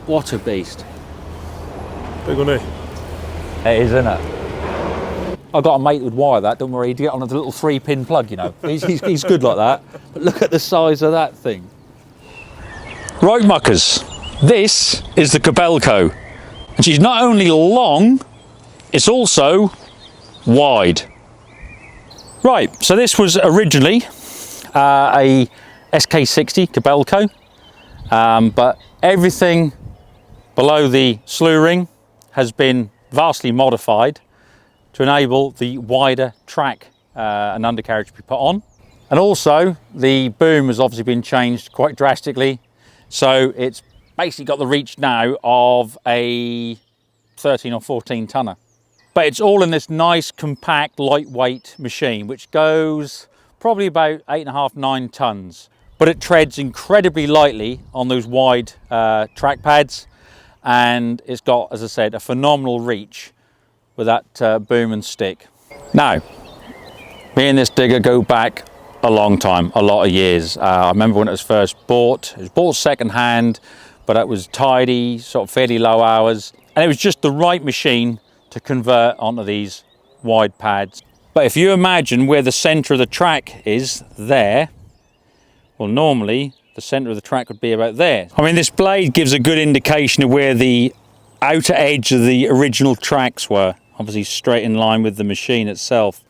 What a beast. Big on it. It is, isn't it? I've got a mate who'd wire that, don't worry, he'd get on a little 3-pin plug, you know. He's good like that. But look at the size of that thing. Right, muckers, this is the Kobelco. And she's not only long, it's also wide. Right, so this was originally a SK60 Kobelco, but everything below the slew ring has been vastly modified to enable the wider track and undercarriage to be put on. And also the boom has obviously been changed quite drastically. So it's basically got the reach now of a 13 or 14 tonner. But it's all in this nice, compact, lightweight machine, which goes probably about 8.5, 9 tons. But it treads incredibly lightly on those wide track pads. And it's got, as I said, a phenomenal reach with that boom and stick. Now, me and this digger go back a long time, a lot of years. I remember when it was first bought. It was bought second hand, but it was tidy, sort of fairly low hours. And it was just the right machine to convert onto these wide pads. But if you imagine where the center of the track is there, well, normally the center of the track would be about there. I mean, this blade gives a good indication of where the outer edge of the original tracks were, obviously straight in line with the machine itself.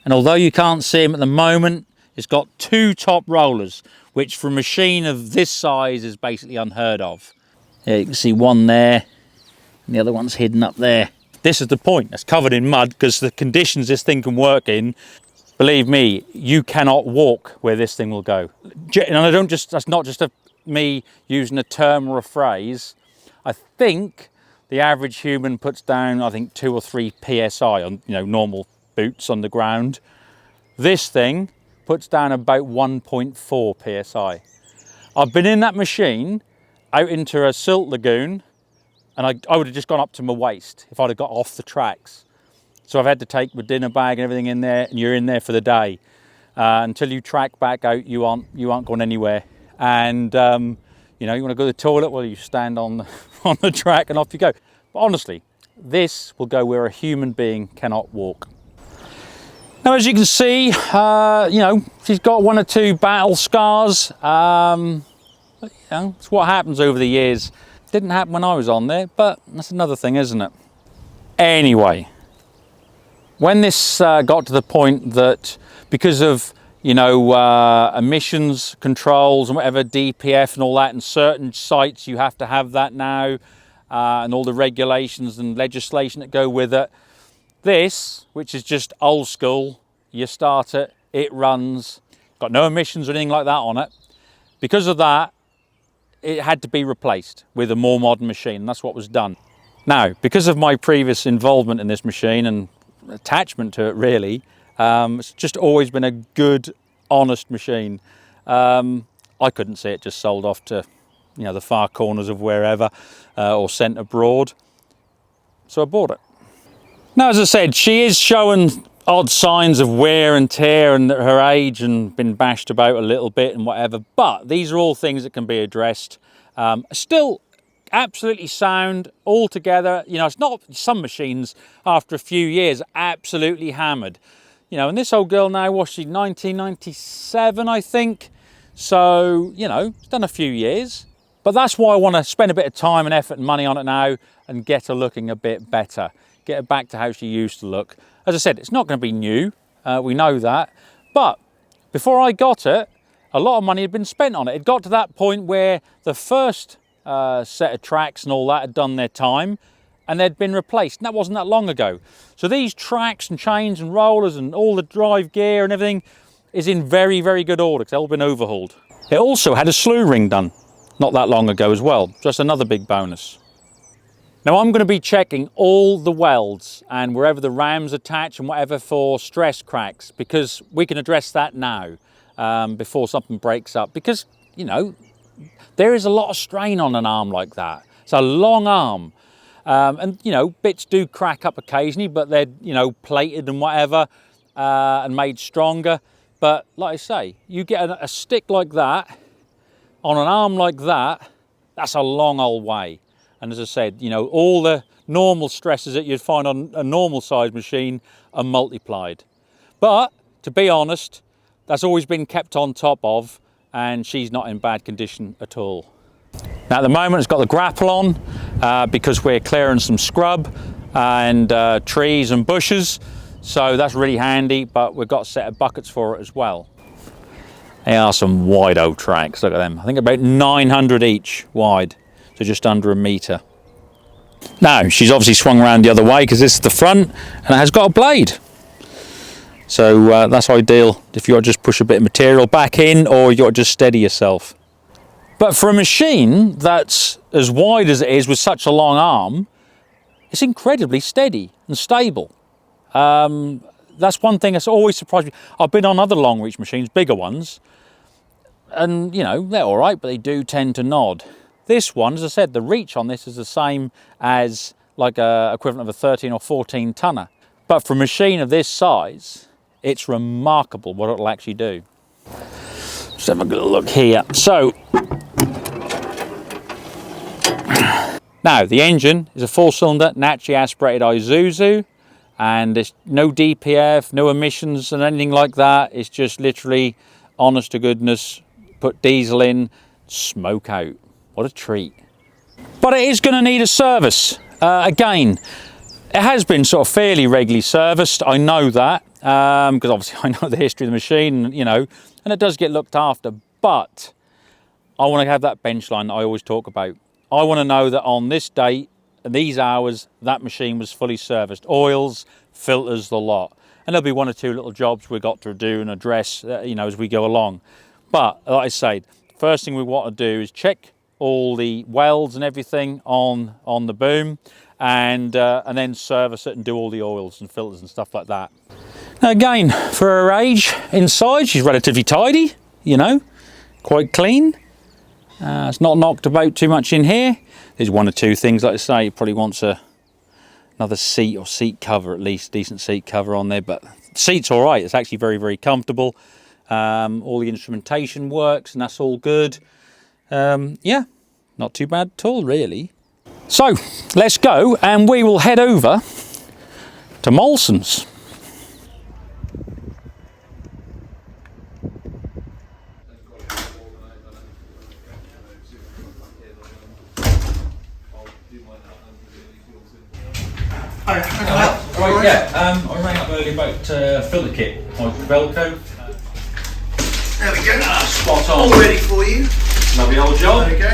And although you can't see them at the moment, it's got 2 top rollers, which for a machine of this size is basically unheard of. Yeah, you can see one there, and the other one's hidden up there. This is the point, it's covered in mud, because the conditions this thing can work in, believe me, you cannot walk where this thing will go. And I don't just, that's not just me using a term or a phrase. I think the average human puts down, I think, 2 or 3 PSI on, you know, normal boots on the ground. This thing puts down about 1.4 PSI. I've been in that machine out into a silt lagoon, and I would have just gone up to my waist if I'd have got off the tracks. So I've had to take my dinner bag and everything in there, and you're in there for the day. Until you track back out, you aren't going anywhere. And you know, you want to go to the toilet, well, you stand on the track and off you go. But honestly, this will go where a human being cannot walk. Now, as you can see, you know, she's got 1 or 2 battle scars. But, you know, it's what happens over the years. Didn't happen when I was on there, but that's another thing, isn't it? Anyway, when this got to the point that because of, you know, emissions controls and whatever, DPF and all that, in certain sites you have to have that now, and all the regulations and legislation that go with it. This, which is just old school, you start it, it runs, got no emissions or anything like that on it. Because of that, it had to be replaced with a more modern machine, and that's what was done. Now, because of my previous involvement in this machine and attachment to it, really, it's just always been a good, honest machine. I couldn't see it just sold off to, you know, the far corners of wherever, or sent abroad, so I bought it. Now, as I said, she is showing odd signs of wear and tear and her age, and been bashed about a little bit and whatever, but these are all things that can be addressed. Still absolutely sound altogether. You know, it's not some machines after a few years absolutely hammered. You know, and this old girl now, was she 1997, I think? So, you know, it's done a few years. But that's why I want to spend a bit of time and effort and money on it now and get her looking a bit better. Get her back to how she used to look. As I said, it's not going to be new. We know that. But before I got it, a lot of money had been spent on it. It got to that point where the first set of tracks and all that had done their time, and they'd been replaced. And that wasn't that long ago. So these tracks and chains and rollers and all the drive gear and everything is in very, very good order, because they've all been overhauled. It also had a slew ring done not that long ago as well. Just another big bonus. Now, I'm going to be checking all the welds and wherever the rams attach and whatever for stress cracks, because we can address that now before something breaks up. Because, you know, there is a lot of strain on an arm like that. It's a long arm. And, you know, bits do crack up occasionally, but they're, you know, plated and whatever and made stronger. But like I say, you get a stick like that on an arm like that, That's a long old way. And as I said, you know, all the normal stresses that you'd find on a normal size machine are multiplied. But to be honest, that's always been kept on top of, and she's not in bad condition at all. Now at the moment it's got the grapple on because we're clearing some scrub and trees and bushes, so that's really handy, but we've got a set of buckets for it as well. They are some wide old tracks, look at them. I think about 900 each wide, so just under a metre. Now she's obviously swung around the other way because this is the front and it has got a blade. So that's ideal if you want to just push a bit of material back in, or you want to just steady yourself. But for a machine that's as wide as it is with such a long arm, it's incredibly steady and stable. That's one thing that's always surprised me. I've been on other long reach machines, bigger ones, and you know, they're all right, but they do tend to nod. This one, as I said, the reach on this is the same as like a equivalent of a 13 or 14 tonner. But for a machine of this size, it's remarkable what it'll actually do. Let's have a good look here. So, now the engine is a 4-cylinder, naturally aspirated Isuzu, and there's no DPF, no emissions and anything like that. It's just literally, honest to goodness, put diesel in, smoke out. What a treat. But it is going to need a service. Again, it has been sort of fairly regularly serviced, I know that, because obviously I know the history of the machine, you know, and it does get looked after, but I want to have that bench line that I always talk about. I want to know that on this date and these hours, that machine was fully serviced. Oils, filters, the lot. And there'll be one or two little jobs we've got to do and address, you know, as we go along. But, like I say, first thing we want to do is check all the welds and everything on the boom, and then service it and do all the oils and filters and stuff like that. Now again, for her age, inside she's relatively tidy, you know, quite clean. It's not knocked about too much in here. There's one or two things, like I say, it probably wants another seat or seat cover, at least decent seat cover on there, but the seat's all right. It's actually very, very comfortable. All the instrumentation works and that's all good. Yeah, not too bad at all, really. So let's go and we will head over to Molson's. Right, yeah, I rang up earlier about filter kit on Kobelco. There we go. Spot on. All ready for you. Lovely old job. There we go.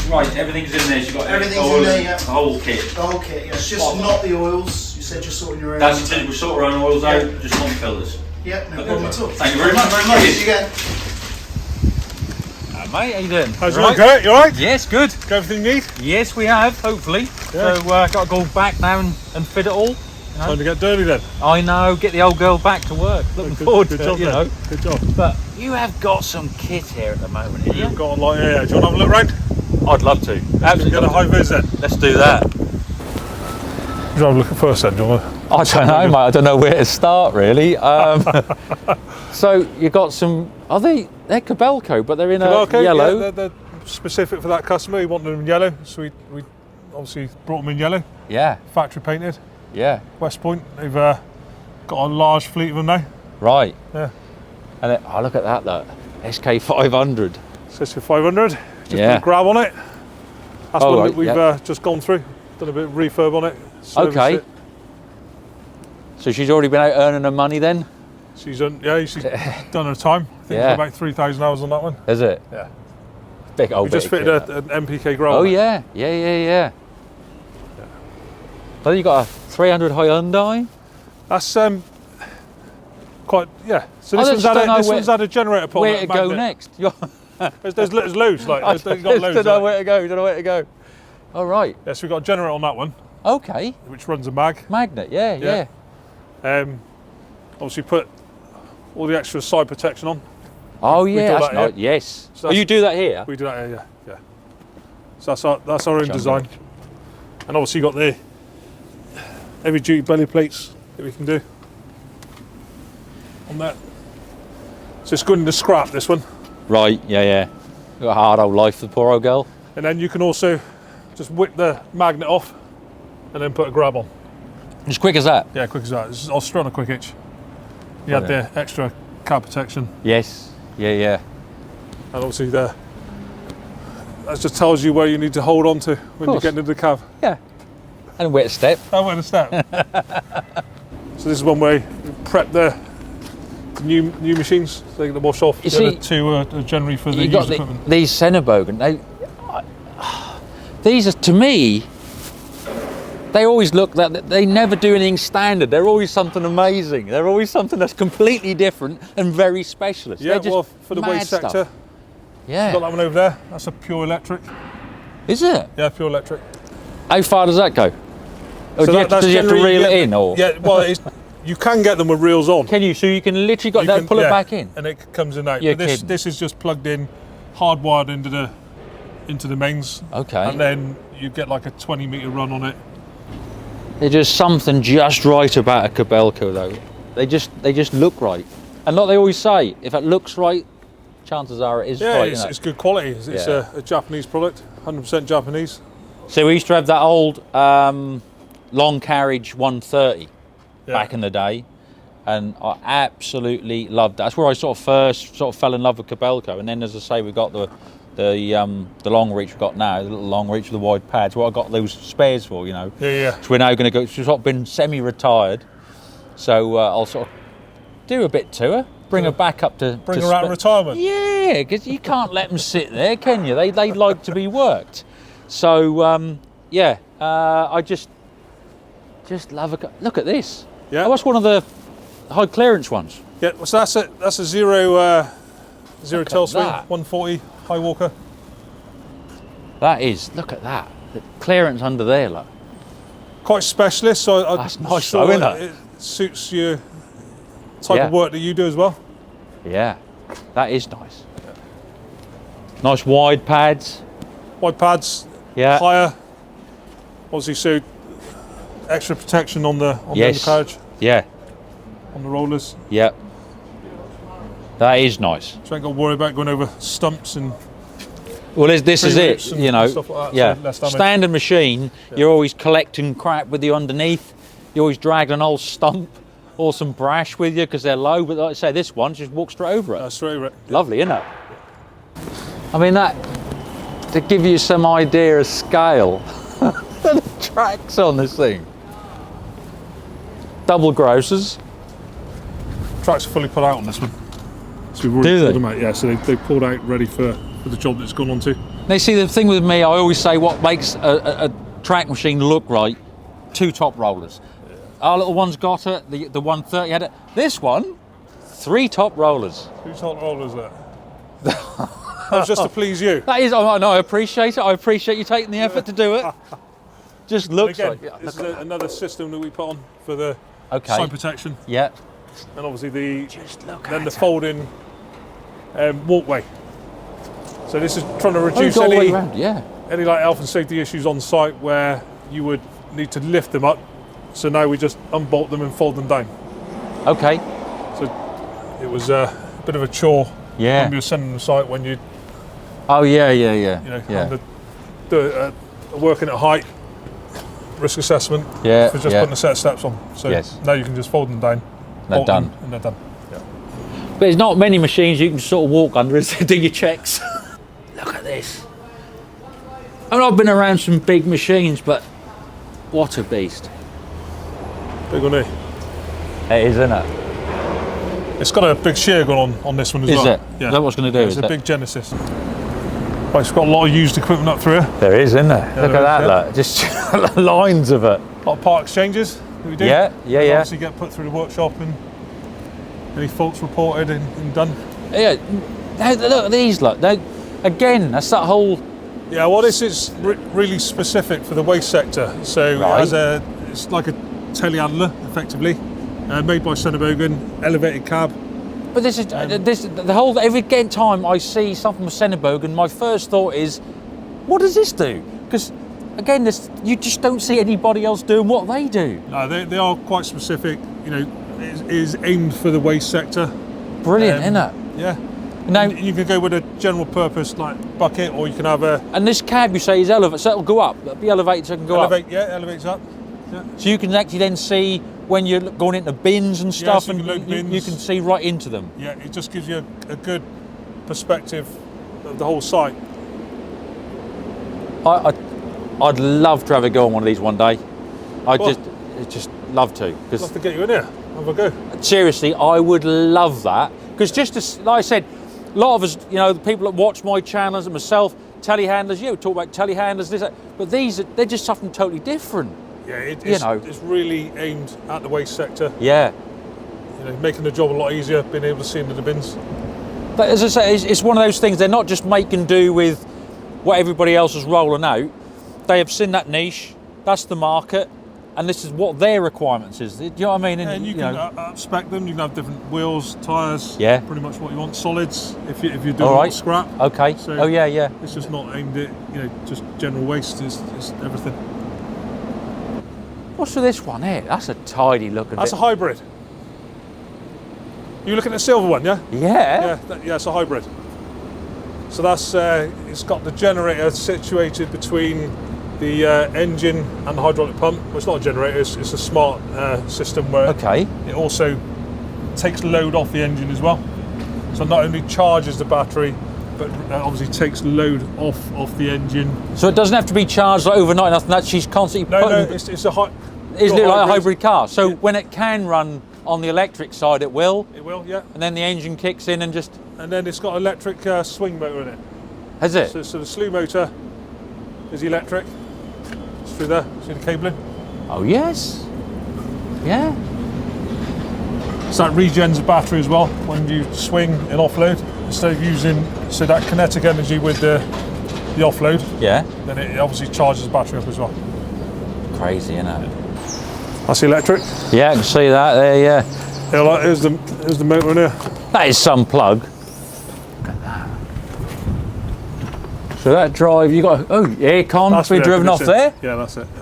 Right, everything's in there. You've got Everything's oil, in there, yeah. the whole kit. The whole kit, yeah. It's just not the oils. You said you're sorting your own. That's it. We sort our own oils out, just on the filters. Yeah, no problem at all. Thank you very much. Cheers, you go. Mate, how you doing? How's it going, Kurt? You alright? Yes, good. Got everything you need? Yes, we have, hopefully. Yeah. So, got to go back now and fit it all. You know? Time to get dirty then. I know, get the old girl back to work. Looking forward to it, you know. Good job. But you have got some kit here at the moment, haven't you? You've got a lot here. Do you want to have a look round? I'd love to. Absolutely. Get a high vis then. Let's do that. Do you want to look at first then? Do you want to? I don't know, mate. I don't know where to start, really. So you got some. They're Kobelco, but they're in Kobelco, a yellow. Yeah, they're specific for that customer. He wanted them in yellow, so we obviously brought them in yellow. Yeah. Factory painted. Yeah. West Point. They've got a large fleet of them now. Right. Yeah. And then, look at that, look. SK500. SK500. Just Yeah. put a grab on it. That's one right, that we've just gone through. Done a bit of refurb on it. serviced Okay. it. So she's already been out earning her money then? She's done her time. I think Yeah. about 3,000 hours on that one. Is it? Yeah. Big old We just bit fitted of kit, an MPK grower. Oh on it. yeah. Yeah. Well, you got a 300 Hyundai. That's quite, yeah. So I this just don't know one's had a generator put on Where it, to a go magnet. next? There's loads, like, I there's just got loads. don't know Like. where to go. Don't know where to go. All right. Yeah, so we've got a generator on that one, Okay. which runs a mag. Magnet. Yeah. Obviously put all the extra side protection on. Oh We do yeah. That's that here. nice. Yes. So Oh, you do that here? We do that here, yeah. So that's our own Jungle. design. And obviously you got the heavy duty belly plates that we can do on that. So it's good in the scrap, this one. Right. Yeah. Got a hard old life for the poor old girl. And then you can also just whip the magnet off and then put a grab on. As quick as that? Yeah, quick as that. I'll straight on a quick hitch. You had the extra cab protection. Yes. Yeah. And obviously that just tells you where you need to hold on to when you're getting into the cab. Yeah. And a wet step. Oh, wait a step. So this is one way you prep the new machines, so they get the wash off. You see, two are generally for the you got used equipment. these Senebogen, these are, to me, they always look that they never do anything standard. They're always something amazing. They're always something that's completely different and very specialist. Yeah, just well, for the waste stuff. sector, Yeah. got that one over there. That's a pure electric. Is it? Yeah, pure electric. How far does that go? Or So do you have to reel it in, or yeah? Well, you can get them with reels on. can you? So you can literally pull it back in. and it comes in out. You're But kidding. this is just plugged in, hardwired into the mains. Okay. And then you get like a 20-meter run on it. There's just something just right about a Kobelco, though. They just look right, and like they always say, if it looks right, chances are it is Yeah, right. it's good quality. It's Yeah. a Japanese product, 100% Japanese. So we used to have that old long carriage 130 back in the day, and I absolutely loved that. That's where I first fell in love with Kobelco, and then, as I say, we got the long reach we've got now, the little long reach with the wide pads. What I got those spares for, you know. Yeah. So we're now going to go. She's been semi-retired, so I'll sort of do a bit to her, bring her back up to Bring her out of retirement. Yeah, because you can't let them sit there, can you? They like to be worked. So I just love a look at this. Yeah. Oh, that's one of the high clearance ones. Yeah, so that's a zero tail swing, that. 140 high walker. That is, look at that. The clearance under there, look. Quite specialist, so That's I'm nice sure though, isn't it? it suits your type Yeah. of work that you do as well. Yeah, that is nice. Nice wide pads. Wide pads, Yeah. higher. Obviously, so extra protection on the Yes. undercarriage, Yeah. on the rollers. Yeah. That is nice. So you ain't got to worry about going over stumps and Well, this is Pre-rips it, and you know. stuff like that, Yeah. so less damage. Standard machine, you're always collecting crap with you underneath. You always drag an old stump or some brash with you because they're low. But like I say, this one just walks straight over it. straight over it. Lovely, isn't it? I mean, that, to give you some idea of scale, the tracks on this thing. Double grosses. Tracks are fully put out on this one. So we've already Do they? pulled them out. Yeah, so they pulled out ready for the job that it's gone on to. Now, you see, the thing with me, I always say what makes a track machine look right, 2 top rollers. Our little one's got it, the 130 had it. This one, 3 top rollers. Whose hot roller is that? That was just to please you. That is, no, I appreciate it. I appreciate you taking the effort to do it. Just And looks again, like, yeah, this is another system that we put on for the okay. side protection, Yeah. and obviously Just look then at the it. folding walkway. So this is trying to Oh, reduce all the way any around, yeah. like health and safety issues on site where you would need to lift them up. So now we just unbolt them and fold them down. Okay. So it was a bit of a chore Yeah. when we were sending them to site when you Oh, yeah. had to do working at height risk assessment Yeah, for just yeah. putting a set of steps on. So Yes. now you can just fold them down. They're bolt done. them, and they're done. Yeah. But there's not many machines you can sort of walk under and do your checks. Look at this. I mean, I've been around some big machines, but what a beast. Big on it. It is, isn't it? It's got a big shear going on this one as Is well. it? Yeah. Is that what's going to do? It's Is a it? big Genesis. Right, it's got a lot of used equipment up through here. There is, isn't there? Look there at is, that, yeah. look. Just lines of it. A lot of part exchanges that we do. Yeah. They obviously get put through the workshop and any faults reported and done. Yeah. Now, look at these, look. Now, again, that's that whole. Yeah, well, this is really specific for the waste sector. So Right. it's like a telehandler, effectively, made by Senebogen, elevated cab. But this is the whole. Every again time I see something with Senebogen, my first thought is, what does this do? Because again, you just don't see anybody else doing what they do. No, they are quite specific. You know, it is aimed for the waste sector. Brilliant, isn't it? Yeah. Now, You can go with a general purpose like bucket, or you can have a and this cab you say is elevated, so it'll go up. It'll be elevated so it can go up. Yeah, elevates up. Yeah. So you can actually then see when you're going into bins and stuff, so you can load bins. you can see right into them. Yeah, it just gives you a good perspective of the whole site. I'd love to have a go on one of these one day. I'd just love to. I'd love to get you in here. Have a go. Seriously, I would love that. Because like I said, a lot of us, you know, the people that watch my channels and myself, telehandlers, we talk about telehandlers, this, that, but they're just something totally different. Yeah, it's really aimed at the waste sector. Yeah. You know, making the job a lot easier, being able to see into the bins. But as I say, it's one of those things, they're not just making do with what everybody else is rolling out. They have seen that niche, that's the market, and this is what their requirements is. Do you know what I mean? And you can spec them, you can have different wheels, tyres, yeah, pretty much what you want, solids, if you're doing a lot of scrap. Okay, so yeah. It's just not aimed at, just general waste, it's everything. What's with this one here? That's a tidy looking That's a hybrid. You looking at the silver one, yeah? Yeah. Yeah, it's a hybrid. So that's, it's got the generator situated between the engine and the hydraulic pump. Well, it's not a generator, it's a smart system where it also takes load off the engine as well. So not only charges the battery, but obviously takes load off the engine. So it doesn't have to be charged like overnight, nothing. That she's constantly putting... No, it's a Isn't it like a hybrid car? So when it can run on the electric side, it will? It will, yeah. And then the engine kicks in and just... And then it's got an electric swing motor in it. Has it? So the slew motor is electric. It's through there, see the cabling? Oh yes. Yeah. So that regens the battery as well when you swing and offload. Instead of using that kinetic energy with the offload, then it obviously charges the battery up as well. Crazy, isn't it? That's the electric. Yeah, I can see that there, yeah. Here's the motor in here. That is some plug. Look at that. So that drive, you got, aircon, be driven off there? Yeah, that's it. Yeah.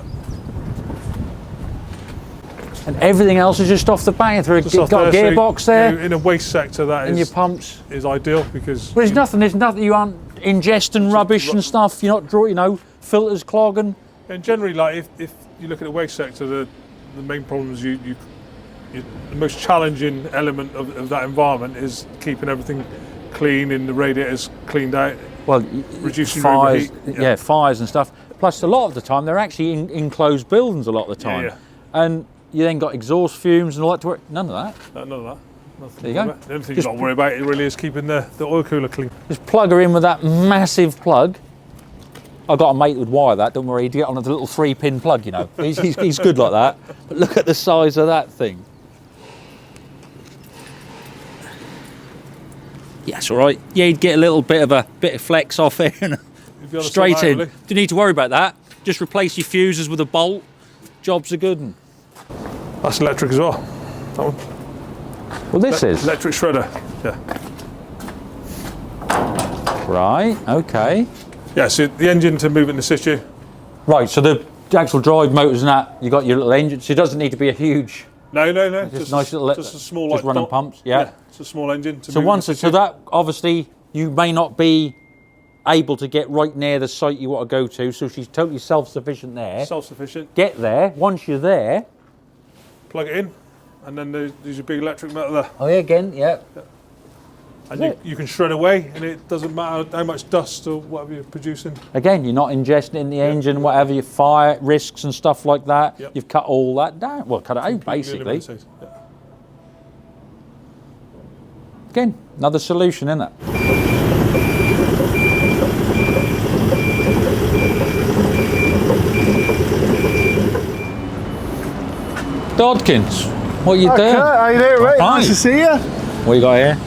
And everything else is just off the back. You've got a gearbox there. In a waste sector, that and your pumps is ideal because. But there's nothing you aren't ingesting rubbish and stuff. You're not filters clogging. And generally, like if you look at the waste sector, the main problem is the most challenging element of that environment is keeping everything clean and the radiators cleaned out. Well, reducing fires, overheat. Fires and stuff. Plus, a lot of the time they're actually in enclosed buildings. A lot of the time, and you then got exhaust fumes and all that to work. None of that. None of that. Nothing. There you go. The only thing you've got to worry about really is keeping the oil cooler clean. Just plug her in with that massive plug. I got a mate who'd wire that. Don't worry, he'd get on a little 3-pin plug. He's good like that. But look at the size of that thing. Yeah, it's all right. Yeah, you'd get a little bit of flex off here and straight in. Don't need to worry about that. Just replace your fuses with a bolt. Jobs are good. That's electric as well. That one. Well, this is electric shredder. Yeah. Right. Okay. Yeah. So the engine to move it in situ. Right. So the actual drive motors and that, you got your little engine. So it doesn't need to be a huge. No. Just nice little. Just a small. Just running pumps. Yeah. It's a small engine. So that obviously you may not be able to get right near the site you want to go to. So she's totally self-sufficient there. Self-sufficient. Get there. Once you're there, plug it in, and then there's a big electric motor there. Oh yeah, again, yeah. And you can shred away, and it doesn't matter how much dust or whatever you're producing. Again, you're not ingesting in the engine, whatever your fire risks and stuff like that. Yep. You've cut all that down. Well, cut it out basically. Yeah. Again, another solution, isn't it? Dodkins, what are you doing? How you doing, mate? Hi. Nice to see you. What you got here?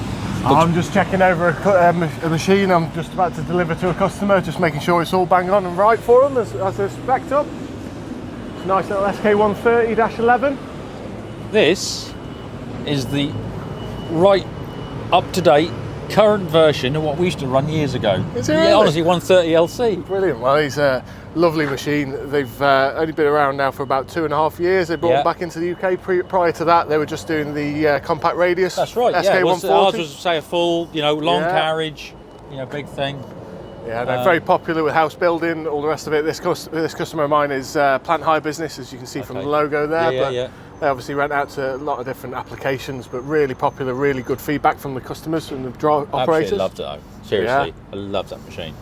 I'm just checking over a machine I'm just about to deliver to a customer, just making sure it's all bang on and right for them as they're spec'd up. It's a nice little SK130-11. This is the right up-to-date current version of what we used to run years ago. Is it really? Honestly, 130 LC. Brilliant. Well, he's Lovely machine. They've only been around now for about 2.5 years. They brought them back into the UK. Prior to that, they were just doing the compact radius. That's right. SK140. Ours was, say, a full, you know, long carriage, you know, big thing. Yeah, they're very popular with house building, all the rest of it. This customer of mine is plant hire business, as you can see from the logo there. They obviously rent out to a lot of different applications, but really popular, really good feedback from the customers and the operators. Absolutely loved it though. Seriously, I love that machine.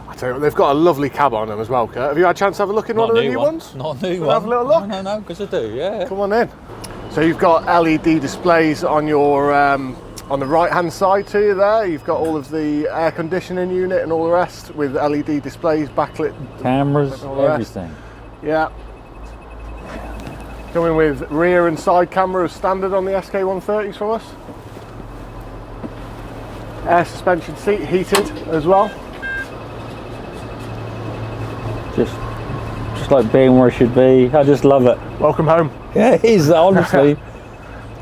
I tell you what, they've got a lovely cab on them as well, Kurt. Have you had a chance to have a look in one of the new ones? Not a new one. Have a little look? No, because I do, yeah. Come on in. So you've got LED displays on your on the right hand side to you there. You've got all of the air conditioning unit and all the rest with LED displays, backlit cameras, everything. Yeah. Coming with rear and side cameras standard on the SK130s from us. Air suspension seat heated as well. Just like being where it should be. I just love it. Welcome home. Yeah, it is, honestly.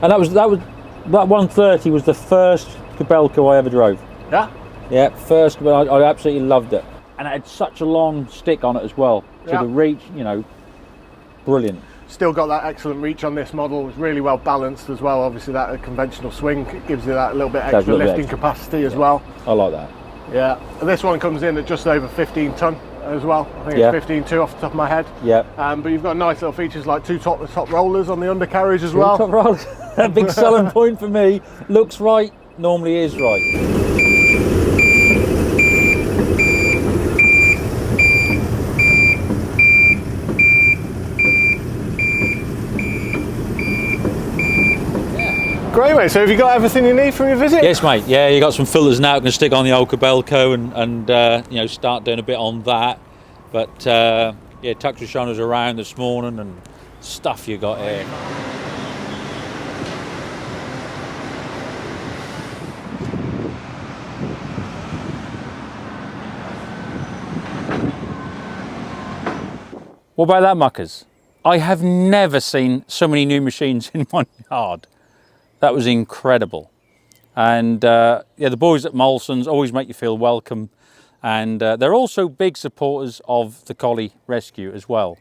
And that 130 was the first Kobelco I ever drove. Yeah? Yeah, first, but I absolutely loved it. And it had such a long stick on it as well. So the reach, you know, brilliant. Still got that excellent reach on this model. It's really well balanced as well. Obviously that conventional swing gives you that little bit extra lifting capacity as well. I like that. Yeah, and this one comes in at just over 15 tonne as well. I think it's 15.2 off the top of my head. Yeah. But you've got nice little features like two top rollers on the undercarriage as well. Top rollers. A big selling point for me. Looks right, normally is right. Great, mate. So have you got everything you need from your visit? Yes, mate. Yeah, you got some filters now. Can stick on the old Kobelco and you know, start doing a bit on that. But yeah, Tux was showing us around this morning and stuff you got here. What about that, muckers? I have never seen so many new machines in one yard. That was incredible. And yeah, the boys at Molson's always make you feel welcome. And they're also big supporters of the Collie Rescue as well,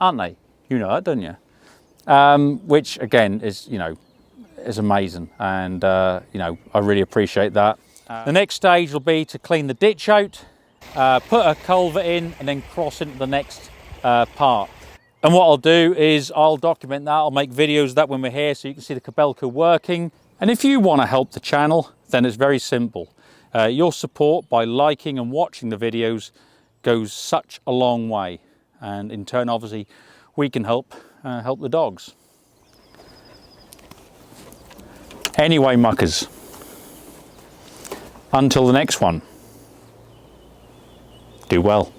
aren't they? You know that, don't you? Which again is, you know, is amazing. And you know, I really appreciate that. The next stage will be to clean the ditch out, put a culvert in, and then cross into the next part. And what I'll do is I'll document that. I'll make videos of that when we're here so you can see the Kobelco working. And if you want to help the channel, then it's very simple. Your support by liking and watching the videos goes such a long way. And in turn, obviously, we can help the dogs. Anyway, muckers, until the next one, do well.